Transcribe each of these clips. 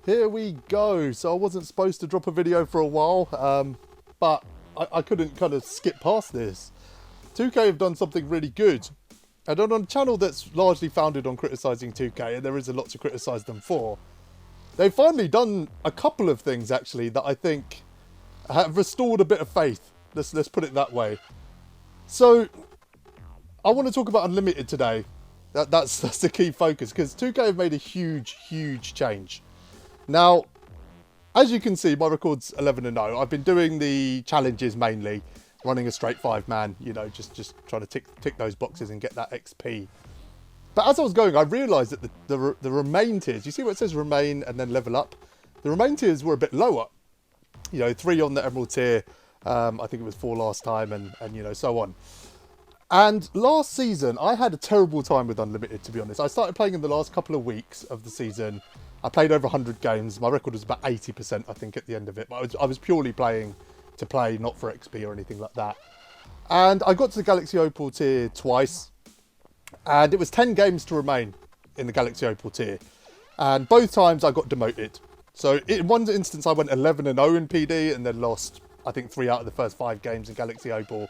Here we go. So I wasn't supposed to drop a video for a while, but I couldn't kind of skip past this. 2K have done something really good. And on a channel that's largely founded on criticising 2K, and there is a lot to criticise them for, they've finally done a couple of things, actually, that I think have restored a bit of faith. Let's put it that way. So, I want to talk about Unlimited today. That's the key focus, because 2K have made a huge change. Now, as you can see, my record's 11-0. I've been doing the challenges mainly, running a straight 5-man, you know, just trying to tick those boxes and get that XP. But as I was going, I realised that the remain tiers, you see what it says remain and then level up? The remain tiers were a bit lower. You know, 3 on the Emerald tier, I think it was 4 last time, and you know, so on. And last season, I had a terrible time with Unlimited, to be honest. I started playing in the last couple of weeks of the season. I played over 100 games. My record was about 80%, I think, at the end of it. But I was purely playing to play, not for XP or anything like that. And I got to the Galaxy Opal tier twice. And it was 10 games to remain in the Galaxy Opal tier. And both times I got demoted. So in one instance, I went 11-0 in PD and then lost, I think, 3 out of the first 5 games in Galaxy Opal.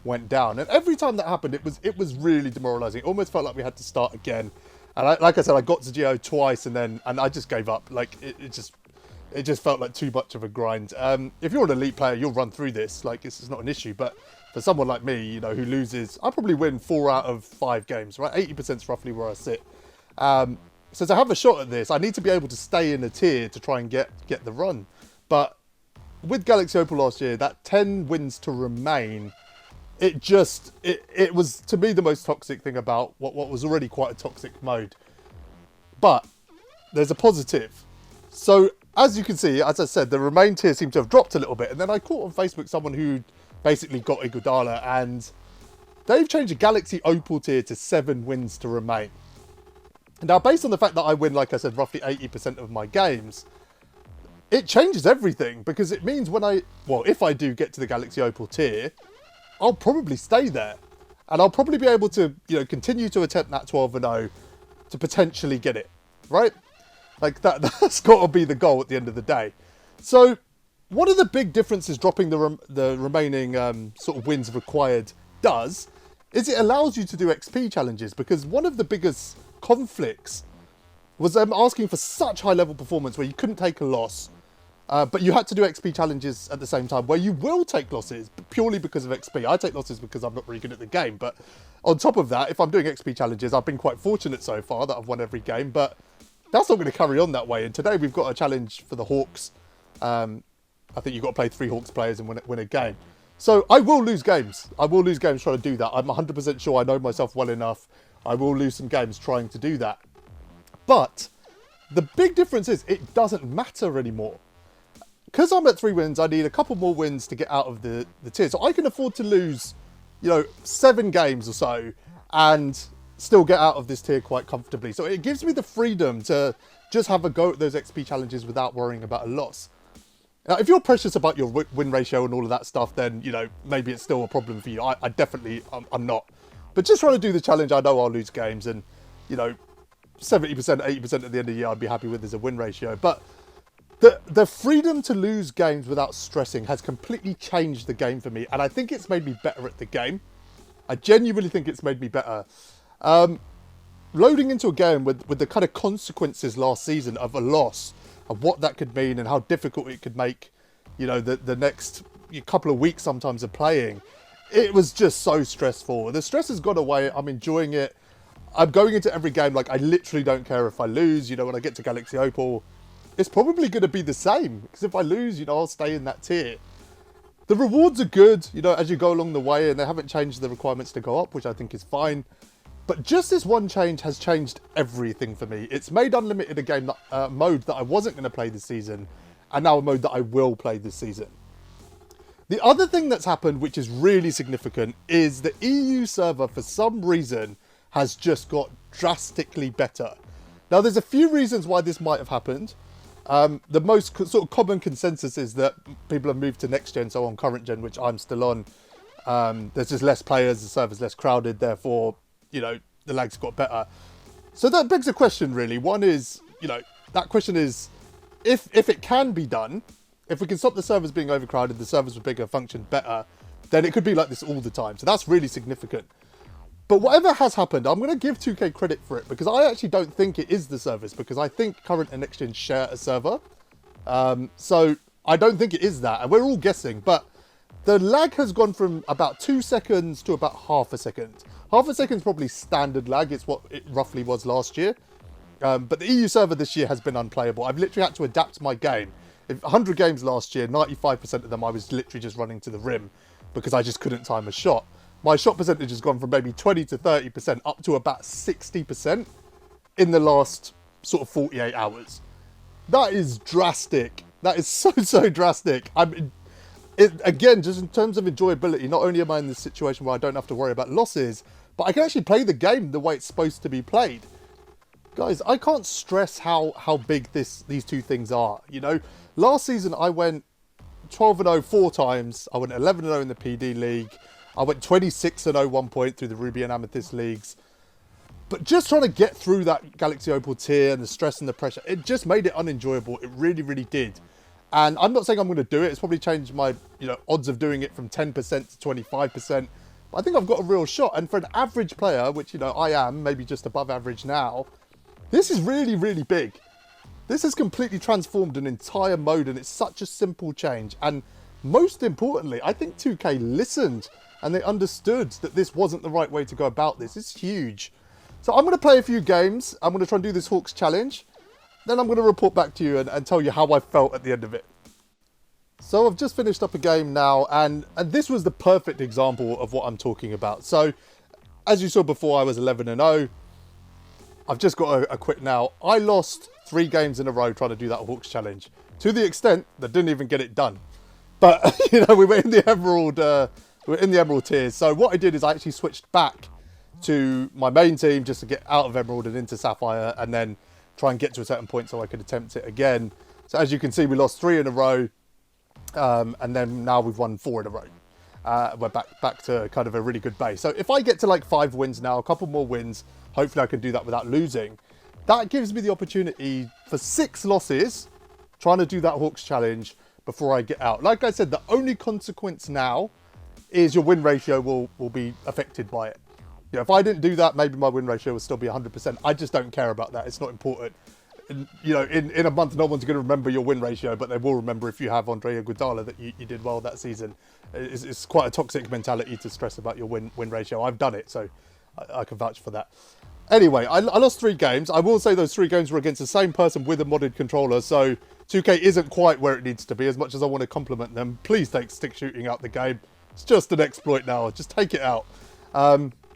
Went down. And every time that happened, it was really demoralising. It almost felt like we had to start again. And like I said, I got to Geo twice and I just gave up. Like it just felt like too much of a grind. If you're an elite player, you'll run through this. Like this is not an issue. But for someone like me, you know, who loses, I probably win 4 out of 5 games. Right, 80% is roughly where I sit. So to have a shot at this, I need to be able to stay in a tier to try and get the run. But with Galaxy Opal last year, that 10 wins to remain. It was, to me, the most toxic thing about what was already quite a toxic mode. But there's a positive. So, as you can see, as I said, the remain tier seemed to have dropped a little bit. And then I caught on Facebook someone who basically got Iguodala, and they've changed the Galaxy Opal tier to 7 wins to remain. Now, based on the fact that I win, like I said, roughly 80% of my games, it changes everything. Because it means if I do get to the Galaxy Opal tier, I'll probably stay there, and I'll probably be able to, you know, continue to attempt that 12-0 to potentially get it, right? Like that's got to be the goal at the end of the day. So, one of the big differences dropping the remaining sort of wins required does is it allows you to do XP challenges, because one of the biggest conflicts was them asking for such high level performance where you couldn't take a loss. But you had to do XP challenges at the same time, where you will take losses purely because of XP. I take losses because I'm not really good at the game. But on top of that, if I'm doing XP challenges, I've been quite fortunate so far that I've won every game. But that's not going to carry on that way. And today we've got a challenge for the Hawks. I think you've got to play 3 Hawks players and win a game. So I will lose games. I will lose games trying to do that. I'm 100% sure I know myself well enough. I will lose some games trying to do that. But the big difference is it doesn't matter anymore. Because I'm at 3 wins, I need a couple more wins to get out of the tier. So I can afford to lose, you know, 7 games or so and still get out of this tier quite comfortably. So it gives me the freedom to just have a go at those XP challenges without worrying about a loss. Now, if you're precious about your win ratio and all of that stuff, then, you know, maybe it's still a problem for you. I definitely, I'm not. But just trying to do the challenge, I know I'll lose games. And, you know, 70%, 80% at the end of the year, I'd be happy with as a win ratio. But the freedom to lose games without stressing has completely changed the game for me. And I think it's made me better at the game. I genuinely think it's made me better. Loading into a game with the kind of consequences last season of a loss and what that could mean and how difficult it could make, you know, the next couple of weeks sometimes of playing. It was just so stressful. The stress has gone away. I'm enjoying it. I'm going into every game like I literally don't care if I lose. You know, when I get to Galaxy Opal, it's probably going to be the same, because if I lose, you know, I'll stay in that tier. The rewards are good, you know, as you go along the way, and they haven't changed the requirements to go up, which I think is fine. But just this one change has changed everything for me. It's made Unlimited a game that, mode that I wasn't going to play this season, and now a mode that I will play this season. The other thing that's happened, which is really significant, is the EU server, for some reason, has just got drastically better. Now, there's a few reasons why this might have happened. The most sort of common consensus is that people have moved to next gen, so on current gen, which I'm still on. There's just less players, the server's less crowded, therefore, you know, the lag's got better. So that begs a question, really. One is, you know, that question is, if it can be done, if we can stop the servers being overcrowded, the servers with bigger function better, then it could be like this all the time. So that's really significant. But whatever has happened, I'm going to give 2K credit for it, because I actually don't think it is the servers, because I think current and next gen share a server. So I don't think it is that, and we're all guessing, but the lag has gone from about 2 seconds to about half a second. Half a second is probably standard lag. It's what it roughly was last year. But the EU server this year has been unplayable. I've literally had to adapt my game. If 100 games last year, 95% of them I was literally just running to the rim because I just couldn't time a shot. My shot percentage has gone from maybe 20 to 30% up to about 60% in the last sort of 48 hours. That is drastic. That is so drastic. I mean, again, just in terms of enjoyability, not only am I in this situation where I don't have to worry about losses, but I can actually play the game the way it's supposed to be played. Guys, I can't stress how big these two things are. You know, last season I went 12-0 4 times. I went 11-0 in the PD League. I went 26-0 1 point through the Ruby and Amethyst Leagues. But just trying to get through that Galaxy Opal tier and the stress and the pressure, it just made it unenjoyable. It really did. And I'm not saying I'm going to do it. It's probably changed my odds of doing it from 10% to 25%. But I think I've got a real shot. And for an average player, which, I am, maybe just above average now, this is really big. This has completely transformed an entire mode, and it's such a simple change. And most importantly, I think 2K listened and they understood that this wasn't the right way to go about this. It's huge. So I'm going to play a few games. I'm going to try and do this Hawks challenge. Then I'm going to report back to you and tell you how I felt at the end of it. So I've just finished up a game now, and this was the perfect example of what I'm talking about. So as you saw before, I was 11-0. I've just got a quit now. I lost 3 games in a row trying to do that Hawks challenge, to the extent that I didn't even get it done. But we were in the Emerald tiers. So what I did is I actually switched back to my main team just to get out of Emerald and into Sapphire, and then try and get to a certain point so I could attempt it again. So as you can see, we lost 3 in a row, and then now we've won 4 in a row. We're back to kind of a really good base. So if I get to like 5 wins now, a couple more wins, hopefully I can do that without losing. That gives me the opportunity for 6 losses, trying to do that Hawks challenge before I get out. Like I said, the only consequence now is your win ratio will be affected by it. If I didn't do that, maybe my win ratio would still be 100%. I just don't care about that. It's not important. And, in a month, no one's going to remember your win ratio, but they will remember if you have Andre Iguodala that you did well that season. It's quite a toxic mentality to stress about your win ratio. I've done it, so I can vouch for that. Anyway, I lost 3 games. I will say those 3 games were against the same person with a modded controller, so 2K isn't quite where it needs to be. As much as I want to compliment them, please take stick shooting out the game. It's just an exploit now. Just take it out.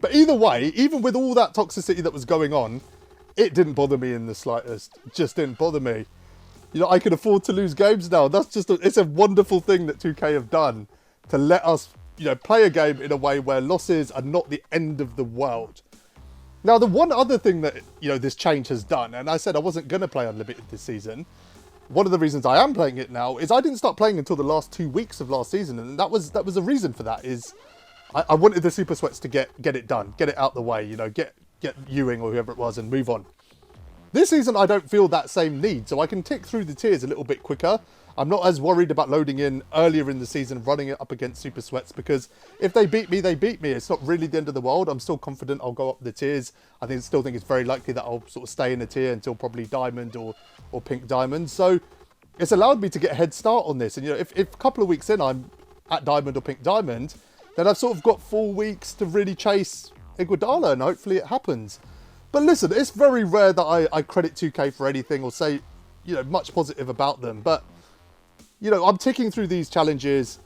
But either way, even with all that toxicity that was going on, it didn't bother me in the slightest. It just didn't bother me. I can afford to lose games now. That's just it's a wonderful thing that 2K have done to let us, play a game in a way where losses are not the end of the world. Now, the one other thing that, this change has done, and I said I wasn't going to play Unlimited this season, one of the reasons I am playing it now is I didn't start playing until the last 2 weeks of last season, and that was a reason for that, is I wanted the Super Sweats to get it done, get it out the way, get Ewing or whoever it was and move on. This season, I don't feel that same need, so I can tick through the tiers a little bit quicker. I'm not as worried about loading in earlier in the season, running it up against Super Sweats, because if they beat me, they beat me. It's not really the end of the world. I'm still confident I'll go up the tiers. I still think it's very likely that I'll sort of stay in a tier until probably Diamond or Pink Diamond. So it's allowed me to get a head start on this. And, if a couple of weeks in I'm at Diamond or Pink Diamond, then I've sort of got 4 weeks to really chase Iguodala, and hopefully it happens. But listen, it's very rare that I credit 2K for anything or say, much positive about them. But, I'm ticking through these challenges.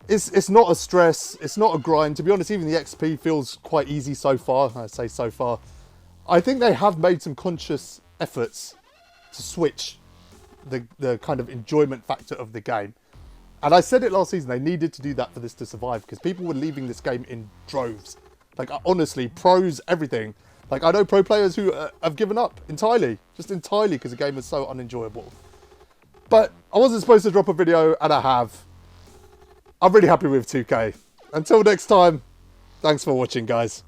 It's not a stress. It's not a grind. To be honest, even the XP feels quite easy so far. I say so far. I think they have made some conscious efforts to switch the kind of enjoyment factor of the game. And I said it last season, they needed to do that for this to survive, because people were leaving this game in droves. Like, honestly, pros, everything. Like, I know pro players who have given up entirely, just entirely, because the game is so unenjoyable. But I wasn't supposed to drop a video, and I have. I'm really happy with 2K. Until next time, thanks for watching, guys.